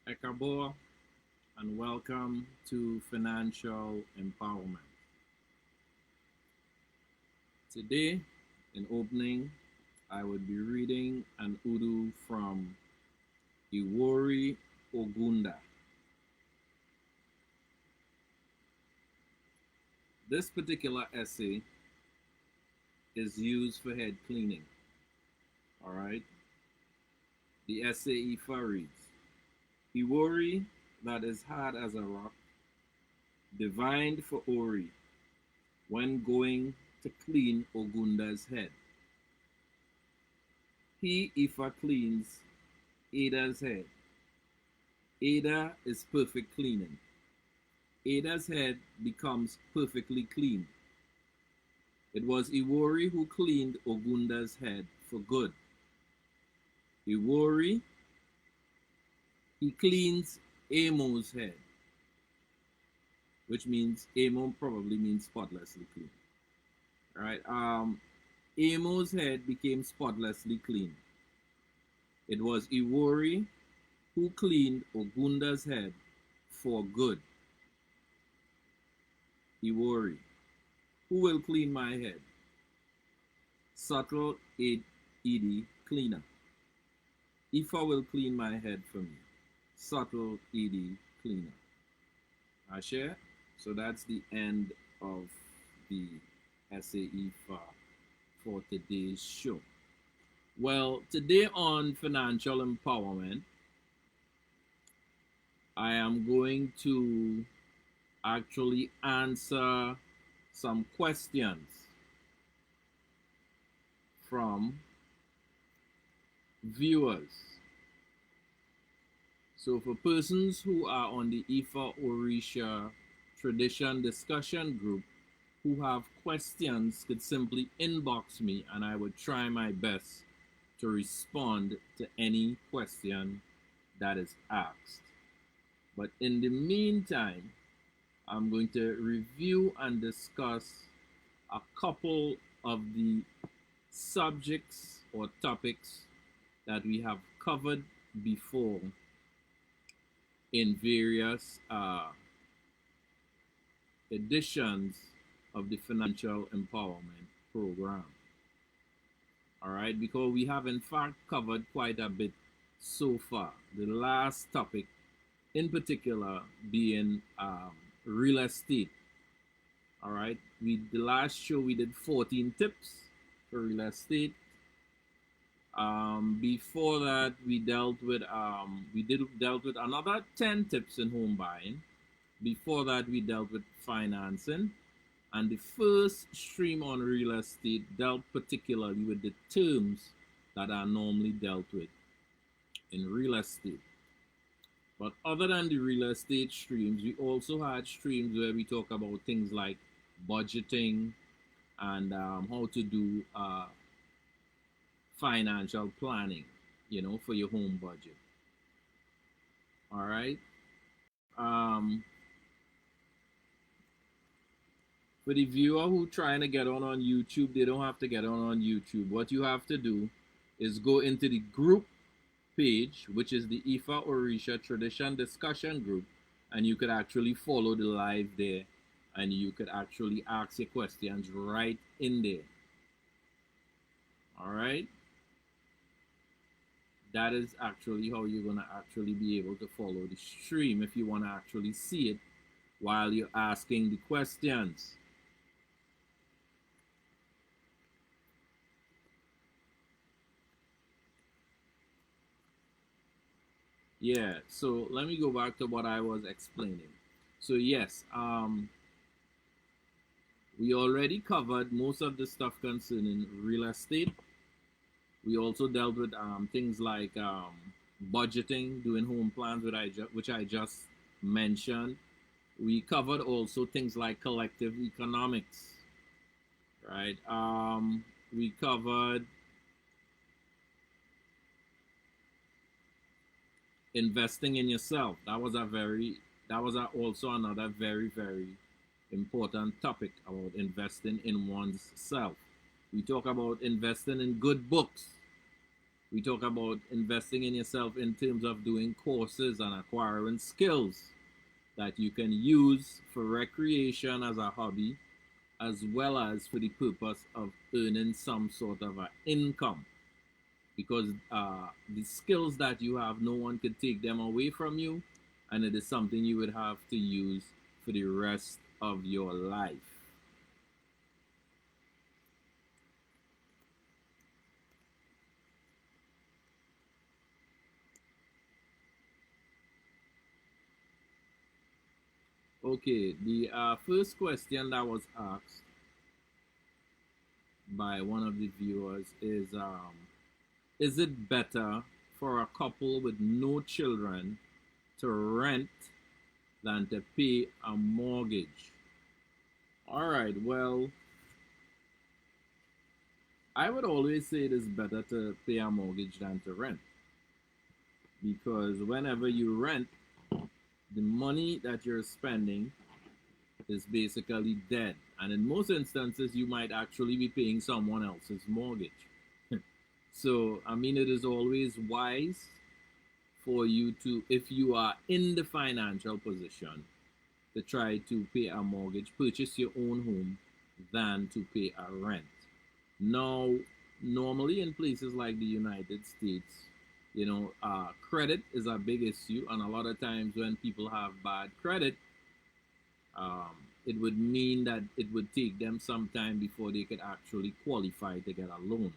Ekabo, and welcome to Financial Empowerment. Today, in opening, I would be reading an Udu from Iwori Ogunda. This particular essay is used for head cleaning. All right. The essay Ifa reads: Iwori that is hard as a rock, divined for Ori when going to clean Ogunda's head. He Ifa cleans Ada's head. Ada is perfect cleaning. Ada's head becomes perfectly clean. It was Iwori who cleaned Ogunda's head for good. Iwori, he cleans Amo's head, which means Amo probably means spotlessly clean. All right. Amo's head became spotlessly clean. It was Iwori who cleaned Ogunda's head for good. Iwori, who will clean my head? Subtle Edie cleaner. Ifa will clean my head for me. Subtle Edie cleaner. Ashe? So that's the end of the essay Ifa for today's show. Well, today on financial empowerment, I am going to actually answer some questions from viewers. So for persons who are on the Ifa Orisha tradition discussion group who have questions could simply inbox me and I would try my best to respond to any question that is asked. But in the meantime, I'm going to review and discuss a couple of the subjects or topics that we have covered before in various editions of the Financial Empowerment Program. All right, because we have in fact covered quite a bit so far. The last topic in particular being real estate. All right, the last show we did 14 tips for real estate. Before that, we dealt with another 10 tips in home buying. Before that, we dealt with financing, and the first stream on real estate dealt particularly with the terms that are normally dealt with in real estate. But other than the real estate streams, we also had streams where we talk about things like budgeting and how to do financial planning, for your home budget. All right. For the viewer who trying to get on YouTube, they don't have to get on YouTube. What you have to do is go into the group page, which is the Ifa Orisha Tradition Discussion Group, and you could actually follow the live there, and you could actually ask your questions right in there. All right. That is actually how you're going to actually be able to follow the stream if you want to actually see it while you're asking the questions. Yeah, so let me go back to what I was explaining. So yes, we already covered most of the stuff concerning real estate. We also dealt with things like budgeting, doing home plans, which I just mentioned. We covered also things like collective economics, right? We covered investing in yourself. That was also another very, very important topic about investing in one's self. We talk about investing in good books, We talk about investing in yourself in terms of doing courses and acquiring skills that you can use for recreation as a hobby, as well as for the purpose of earning some sort of an income. Because the skills that you have, no one could take them away from you, and it is something you would have to use for the rest of your life. Okay, the first question that was asked by one of the viewers is it better for a couple with no children to rent than to pay a mortgage? All right, well, I would always say it is better to pay a mortgage than to rent, because whenever you rent, the money that you're spending is basically dead. And in most instances, you might actually be paying someone else's mortgage. So, I mean, it is always wise for you to, if you are in the financial position, to try to pay a mortgage, purchase your own home, than to pay a rent. Now, normally in places like the United States, credit is a big issue, and a lot of times when people have bad credit, um, it would mean that it would take them some time before they could actually qualify to get a loan.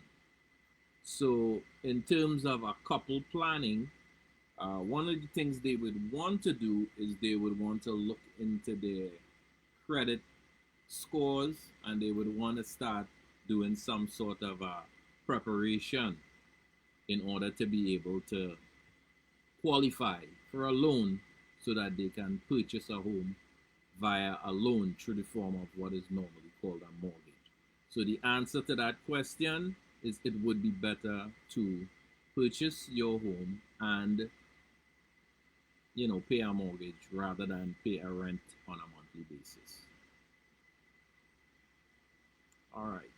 So, in terms of a couple planning, one of the things they would want to do is they would want to look into their credit scores, and they would want to start doing some sort of a preparation in order to be able to qualify for a loan so that they can purchase a home via a loan through the form of what is normally called a mortgage. So the answer to that question is it would be better to purchase your home and pay a mortgage rather than pay a rent on a monthly basis. All right.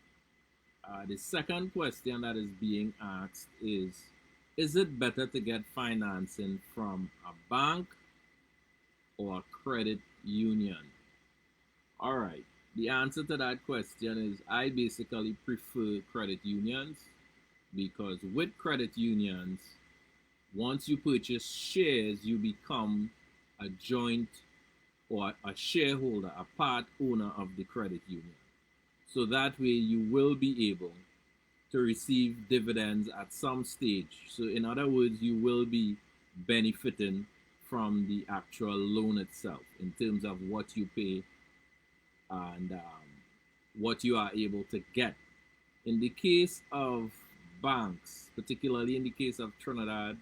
The second question that is being asked is it better to get financing from a bank or a credit union? All right. The answer to that question is I basically prefer credit unions, because with credit unions, once you purchase shares, you become a joint or a shareholder, a part owner of the credit union. So that way you will be able to receive dividends at some stage. So, in other words, you will be benefiting from the actual loan itself in terms of what you pay and what you are able to get. In the case of banks, particularly in the case of Trinidad,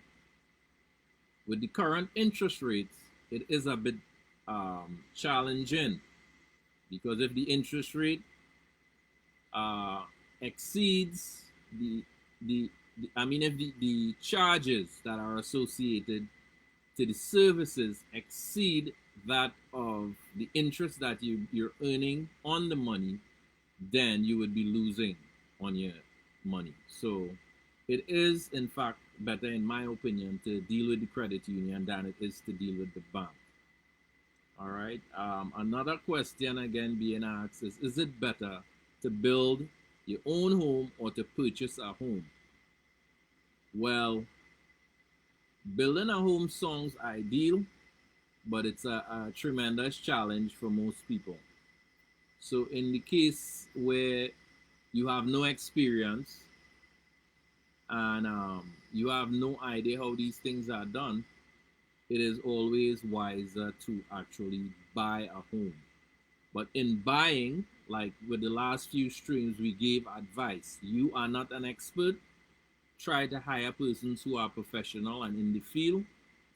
with the current interest rates, it is a bit challenging, because if the interest rate uh, exceeds I mean, if the charges that are associated to the services exceed that of the interest that you're earning on the money, then you would be losing on your money. So it is, in fact, better, in my opinion, to deal with the credit union than it is to deal with the bank. All right. Another question again being asked is it better to build your own home or to purchase a home? Well, building a home sounds ideal, but it's a tremendous challenge for most people. So, in the case where you have no experience and you have no idea how these things are done, it is always wiser to actually buy a home. But in buying, like with the last few streams, we gave advice. You are not an expert. Try to hire persons who are professional and in the field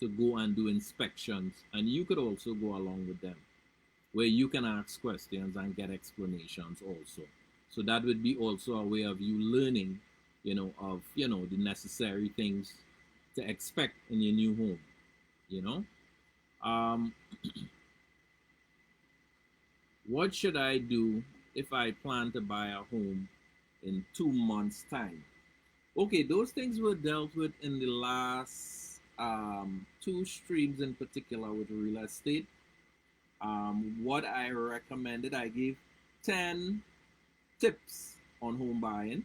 to go and do inspections. And you could also go along with them, where you can ask questions and get explanations also. So that would be also a way of you learning, the necessary things to expect in your new home, you know. Um, what should I do if I plan to buy a home in 2 months' time? Okay, those things were dealt with in the last two streams in particular with real estate. What I recommended, I gave 10 tips on home buying,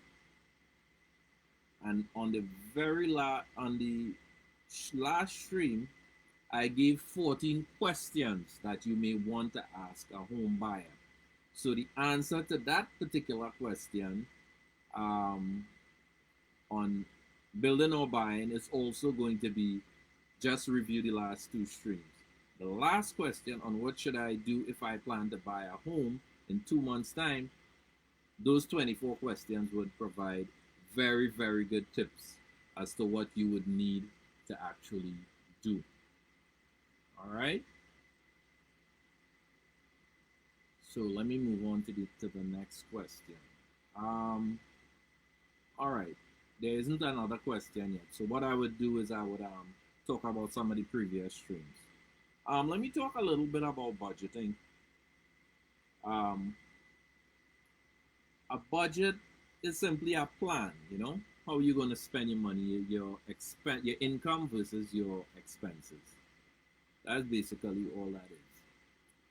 and on the last stream, I gave 14 questions that you may want to ask a home buyer. So the answer to that particular question um, on building or buying is also going to be just review the last two streams. The last question on what should I do if I plan to buy a home in 2 months' time, those 24 questions would provide very, very good tips as to what you would need to actually do. All right. So let me move on to the next question. Um, all right. There isn't another question yet. So what I would do is I would talk about some of the previous streams. Let me talk a little bit about budgeting. Um, a budget is simply a plan. How you're going to spend your money, your income versus your expenses. That's basically all that is.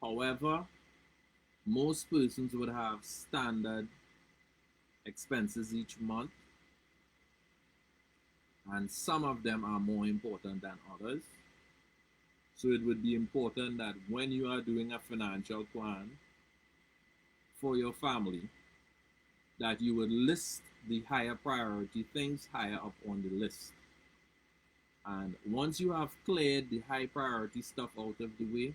However, most persons would have standard expenses each month, and some of them are more important than others. So it would be important that when you are doing a financial plan for your family, that you would list the higher priority things higher up on the list. And once you have cleared the high priority stuff out of the way,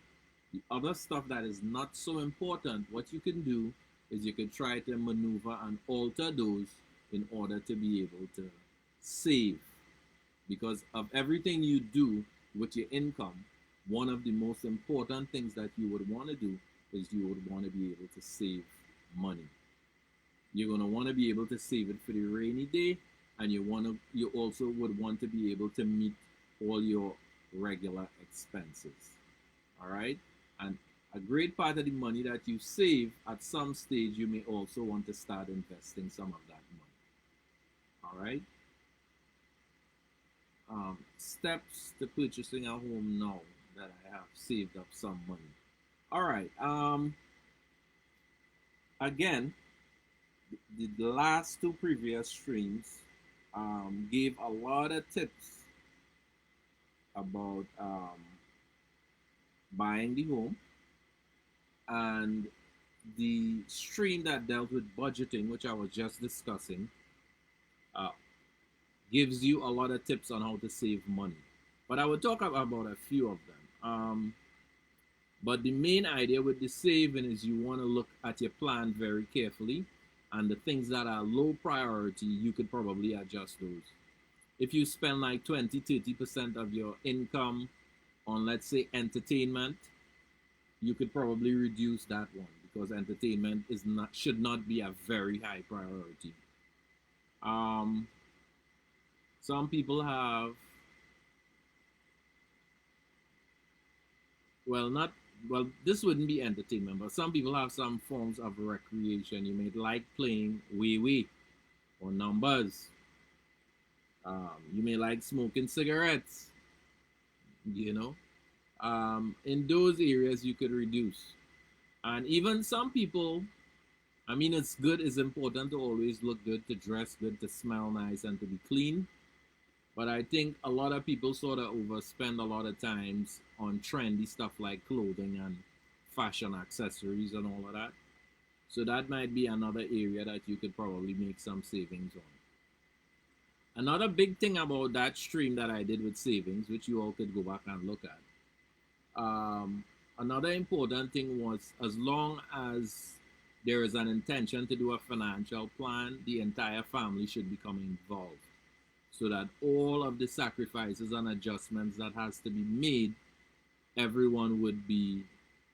the other stuff that is not so important, what you can do is you can try to maneuver and alter those in order to be able to save. Because of everything you do with your income, one of the most important things that you would want to do is you would want to be able to save money. You're going to want to be able to save it for the rainy day, and you also would want to be able to meet all your regular expenses. All right? And a great part of the money that you save, at some stage you may also want to start investing some of that money. All right? Steps to purchasing a home now that I have saved up some money. All right. Again, the last two previous streams gave a lot of tips about buying the home, and the stream that dealt with budgeting, which I was just discussing, uh, gives you a lot of tips on how to save money. But I will talk about a few of them. But the main idea with the saving is you want to look at your plan very carefully, and the things that are low priority, you could probably adjust those. If you spend like 20-30% of your income on, let's say, entertainment, you could probably reduce that one, because entertainment should not be a very high priority. Um, some people have, well, not well, this wouldn't be entertainment, but some people have some forms of recreation. You may like playing wee or numbers. You may like smoking cigarettes. You know, in those areas you could reduce. And even some people, I mean, it's important to always look good, to dress good, to smell nice, and to be clean. But I think a lot of people sort of overspend a lot of times on trendy stuff like clothing and fashion accessories and all of that. So that might be another area that you could probably make some savings on. Another big thing about that stream that I did with savings, which you all could go back and look at, another important thing was, as long as there is an intention to do a financial plan, the entire family should become involved, so that all of the sacrifices and adjustments that has to be made, everyone would be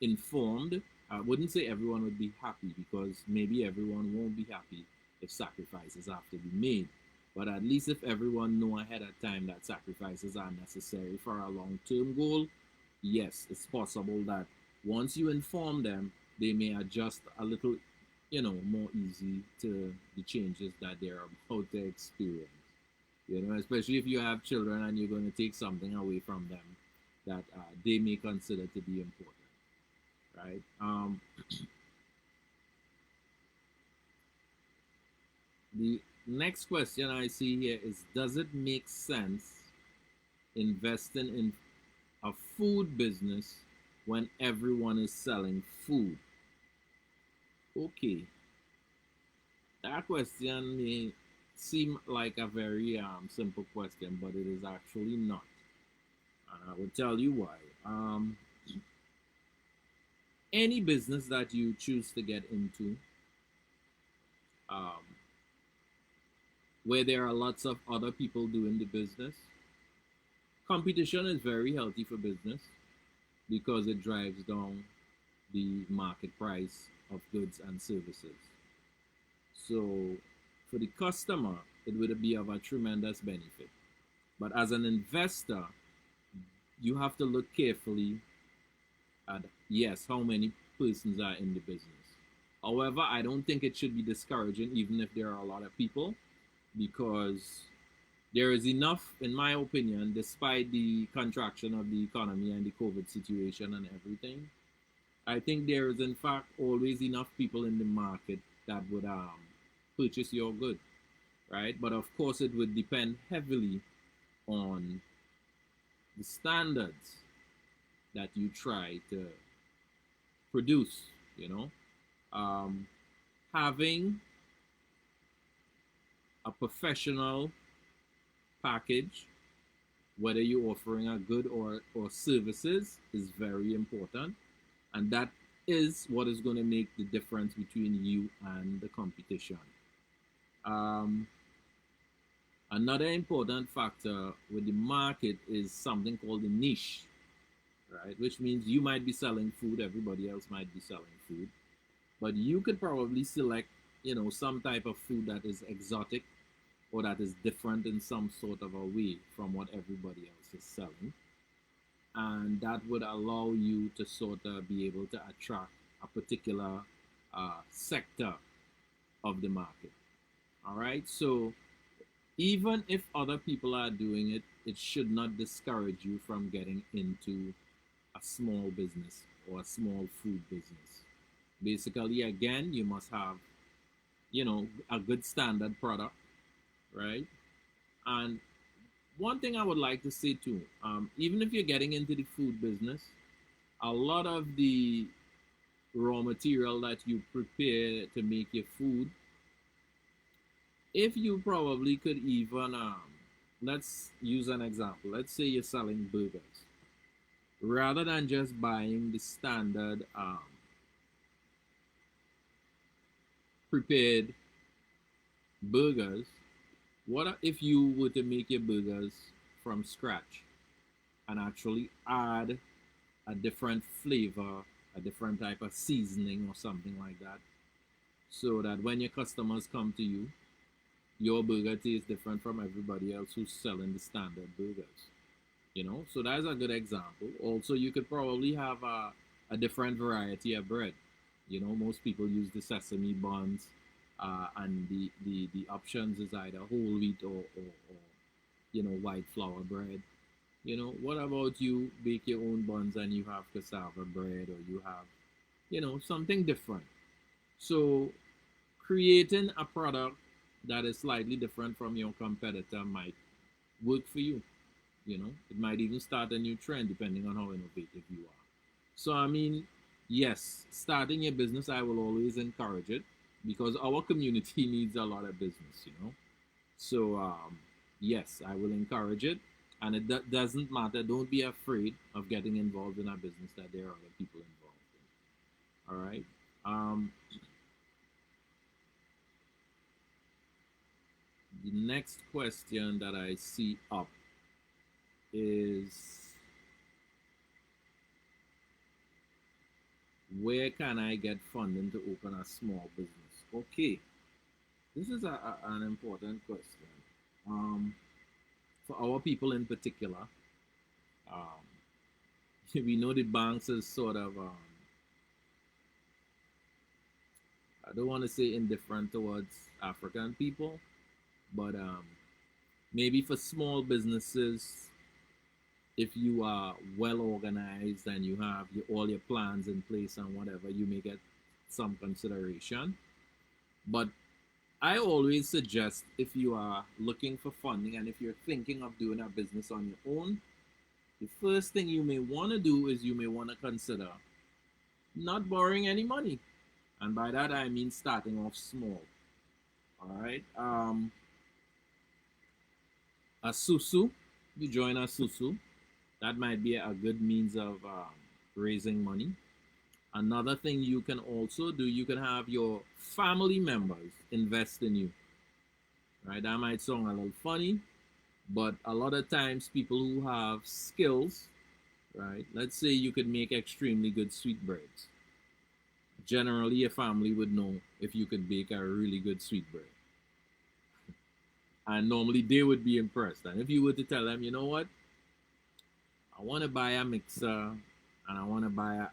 informed. I wouldn't say everyone would be happy, because maybe everyone won't be happy if sacrifices have to be made. But at least if everyone know ahead of time that sacrifices are necessary for a long-term goal, yes, it's possible that once you inform them, they may adjust a little, more easy to the changes that they're about to experience. You know, especially if you have children and you're going to take something away from them that they may consider to be important, right? The next question I see here is, does it make sense investing in a food business when everyone is selling food? Okay, that question may seem like a very simple question, but it is actually not. And I will tell you why. Any business that you choose to get into, um, where there are lots of other people doing the business, competition is very healthy for business because it drives down the market price of goods and services. So, for the customer, it would be of a tremendous benefit. But as an investor, you have to look carefully at, yes, how many persons are in the business. However, I don't think it should be discouraging, even if there are a lot of people, because there is enough, in my opinion, despite the contraction of the economy and the COVID situation and everything. I think there is, in fact, always enough people in the market that would purchase your good, right? But of course, it would depend heavily on the standards that you try to produce. You know, um, having a professional package, whether you're offering a good or services, is very important, and that is what is going to make the difference between you and the competition. Um, Another important factor with the market is something called the niche, right? Which means you might be selling food, everybody else might be selling food, but you could probably select, some type of food that is exotic or that is different in some sort of a way from what everybody else is selling. And that would allow you to sort of be able to attract a particular sector of the market. All right. So even if other people are doing it, it should not discourage you from getting into a small business or a small food business. Basically, again, you must have, a good standard product, right? And one thing I would like to say too, even if you're getting into the food business, a lot of the raw material that you prepare to make your food, if you probably could even, let's use an example. Let's say you're selling burgers. Rather than just buying the standard prepared burgers, what if you were to make your burgers from scratch and actually add a different flavor, a different type of seasoning or something like that, so that when your customers come to you, your burger tastes different from everybody else who's selling the standard burgers. So that's a good example. Also, you could probably have a different variety of bread. Most people use the sesame buns, and the options is either whole wheat or white flour bread. What about you bake your own buns and you have cassava bread, or you have something different? So creating a product that is slightly different from your competitor might work for you. It might even start a new trend depending on how innovative you are. So, I mean, yes, starting a business, I will always encourage it because our community needs a lot of business. So, yes, I will encourage it. And it doesn't matter. Don't be afraid of getting involved in a business that there are other people involved in. All right. Um, the next question that I see up is, where can I get funding to open a small business? Okay, this is an important question. Um, for our people in particular, um, we know the banks is sort of, I don't want to say indifferent towards African people, but Maybe for small businesses, if you are well organized and you have all your plans in place and whatever, you may get some consideration. But I always suggest, if you are looking for funding and if you're thinking of doing a business on your own, the first thing you may want to do is you may want to consider not borrowing any money. And by that, I mean starting off small. All right. A susu, you join a susu. That might be a good means of raising money. Another thing you can also do, you can have your family members invest in you. Right? That might sound a little funny, but a lot of times people who have skills, right? Let's say you could make extremely good sweetbreads. Generally, your family would know if you could bake a really good sweetbread. And normally they would be impressed. And if you were to tell them, you know what, I want to buy a mixer and I want to buy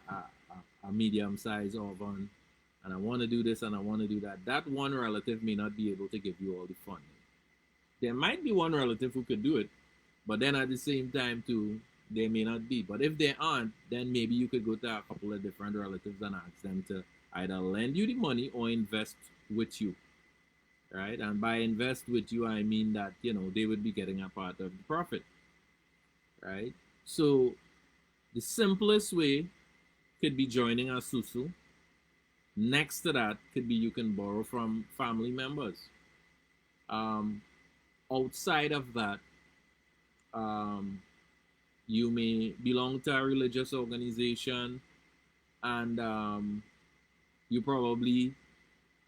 a medium sized oven and I want to do this and I want to do that, that one relative may not be able to give you all the funding. There might be one relative who could do it, but then at the same time, too, they may not be. But if they aren't, then maybe you could go to a couple of different relatives and ask them to either lend you the money or invest with you, right? And by invest with you, I mean that, they would be getting a part of the profit, right? So the simplest way could be joining a susu. Next to that could be you can borrow from family members. Um, Outside of that, um, you may belong to a religious organization and you probably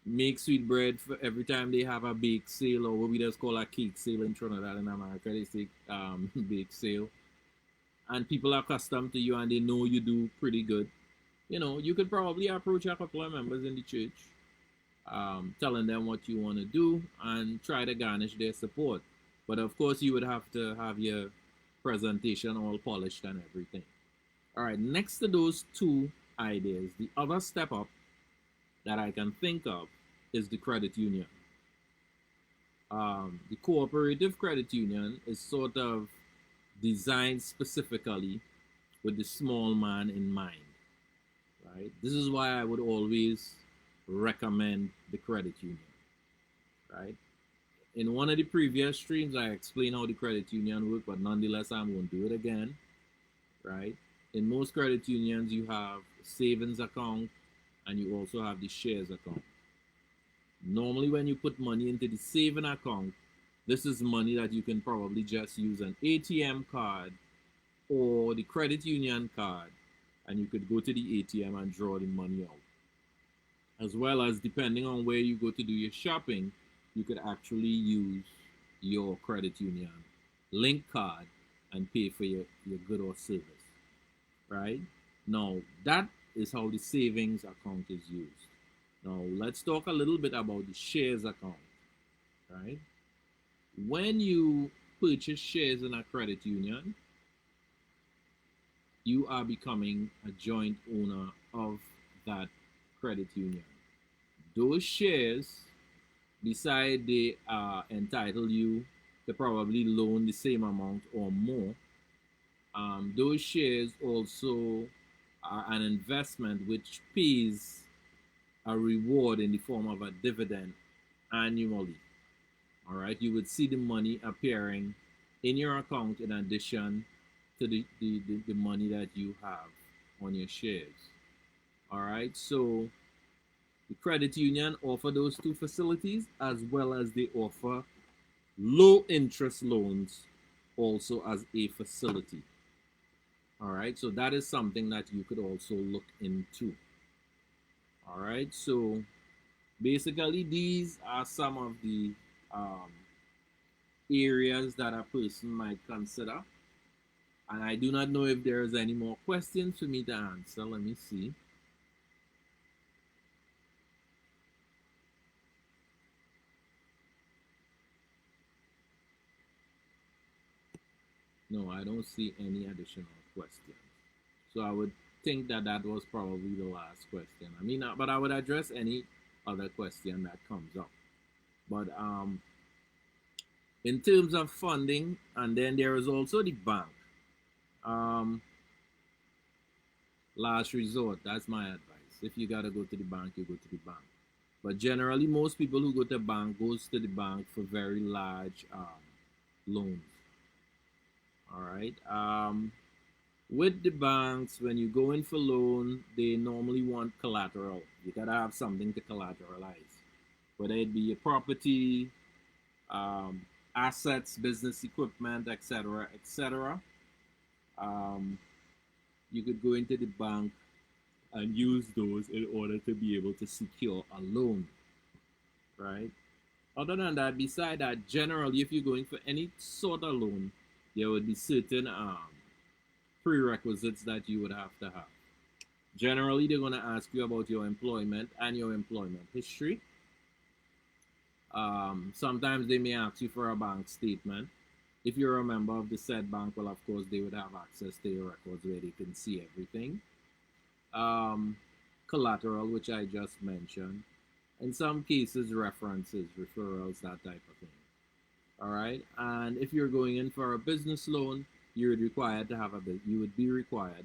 make sweetbread for every time they have a bake sale, or what we just call a cake sale in Trinidad and America. They say bake sale. And people are accustomed to you and they know you do pretty good. You could probably approach a couple of members in the church, telling them what you want to do and try to garnish their support. But of course, you would have to have your presentation all polished and everything. All right, next to those two ideas, the other step up that I can think of is the credit union. The cooperative credit union is sort of designed specifically with the small man in mind, right? This is why I would always recommend the credit union, right? In one of the previous streams, I explained how the credit union works, but nonetheless, I'm going to do it again, right? In most credit unions, you have savings account and you also have the shares account. Normally, when you put money into the saving account, this is money that you can probably just use an ATM card or the credit union card, and you could go to the ATM and draw the money out. As well as, depending on where you go to do your shopping, you could actually use your credit union link card and pay for your good or service, right? Now, that is how the savings account is used. Now, let's talk a little bit about the shares account, right? When you purchase shares in a credit union, you are becoming a joint owner of that credit union. Those shares, beside they entitle you to probably loan the same amount or more, those shares also are an investment which pays a reward in the form of a dividend annually. All right, you would see the money appearing in your account in addition to the money that you have on your shares. All right, so the credit union offer those two facilities, as well as they offer low interest loans also as a facility. All right, so that is something that you could also look into. All right, so basically these are some of the areas that a person might consider. And I do not know if there's any more questions for me to answer. Let me see. No, I don't see any additional questions. So I would think that that was probably the last question. I mean, but I would address any other question that comes up. But In terms of funding, and then there is also the bank. Um, Last resort, that's my advice. If you gotta go to the bank, you go to the bank. But generally, most people who go to the bank goes to the bank for very large loans. All right. With the banks, when you go in for loan, they normally want collateral. You gotta have something to collateralize, whether it be a property, um, assets, business equipment, etc., etc. Um, you could go into the bank and use those in order to be able to secure a loan, right? Other than that, beside that, generally, if you're going for any sort of loan, there would be certain prerequisites that you would have to have. Generally, they're going to ask you about your employment and your employment history. Sometimes they may ask you for a bank statement. If you're a member of the said bank, well, of course, they would have access to your records where they can see everything. Um, Collateral, which I just mentioned. In some cases, references, referrals, that type of thing. All right. And if you're going in for a business loan, you would be required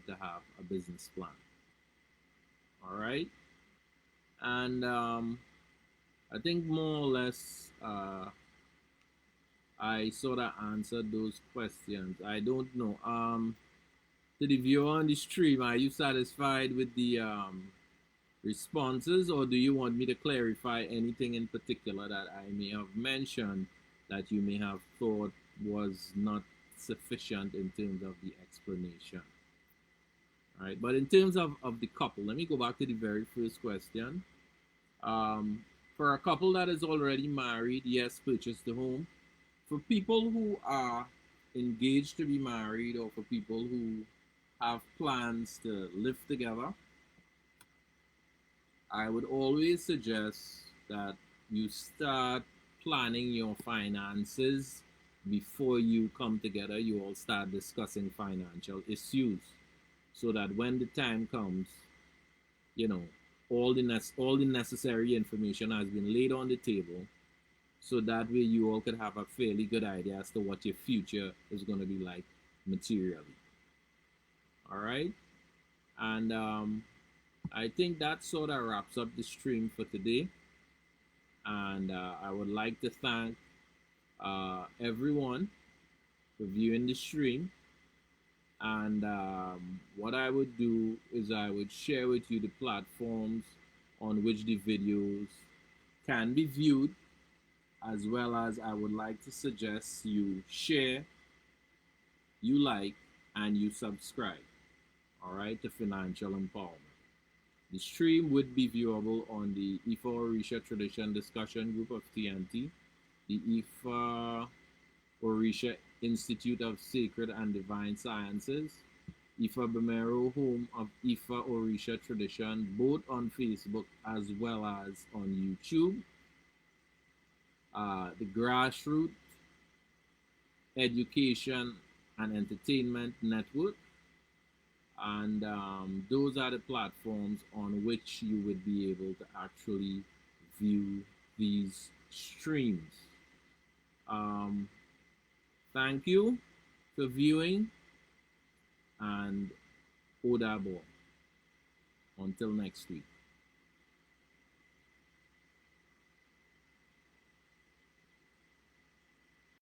to have a business plan. All right. And I think more or less I sort of answered those questions. I don't know. To the viewer on the stream, are you satisfied with the responses, or do you want me to clarify anything in particular that I may have mentioned that you may have thought was not sufficient in terms of the explanation? All right, but in terms of the couple, let me go back to the very first question. Um, for a couple that is already married, yes, purchase the home. For people who are engaged to be married, or for people who have plans to live together, I would always suggest that you start planning your finances before you come together. You all start discussing financial issues so that when the time comes, you know, all the necessary information has been laid on the table, so that way you all could have a fairly good idea as to what your future is going to be like materially. All right, and I think that sort of wraps up the stream for today. And I would like to thank everyone for viewing the stream. And what I would do is I would share with you the platforms on which the videos can be viewed, as well as I would like to suggest you share, you like, and you subscribe, all right, to Financial Empowerment. The stream would be viewable on the Ifa Orisha Tradition Discussion Group of TNT, the Ifa Orisha Institute of Sacred and Divine Sciences, Ifa Bemero, home of Ifa Orisha Tradition, both on Facebook as well as on YouTube, the Grassroots Education and Entertainment Network, and those are the platforms on which you would be able to actually view these streams. Um, Thank you for viewing, and Odabo. Until next week.